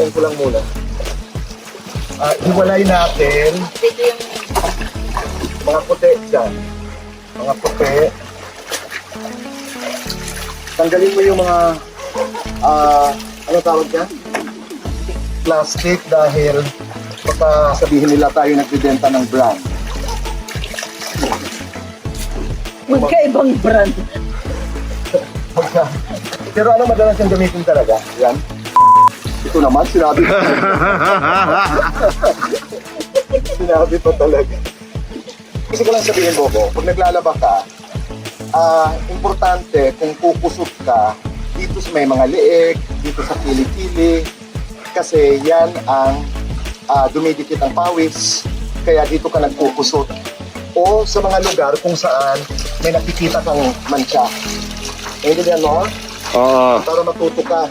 Hiwalayin ko lang muna. Hiwalay natin Dito yung mga puti dyan. Mga puti. Tanggalin mo yung mga, ano tawag dyan? Plastic dahil baka sabihin nila tayo nagbibenta ng brand. magkaibang brand. Pero ano madalas yung gamitin talaga? Yan. Ito naman, sinabi ko. Sinabi pa talaga. Kasi ko lang sabihin, Bobo, pag naglalaba ka, importante kung kukusot ka dito sa may mga leeg, dito sa kilikili, kasi yan ang dumidikit ang pawis, kaya dito ka nagkukusot. O sa mga lugar kung saan may nakikita kang mancha. Hindi yan, no? Oo. Para matuto ka.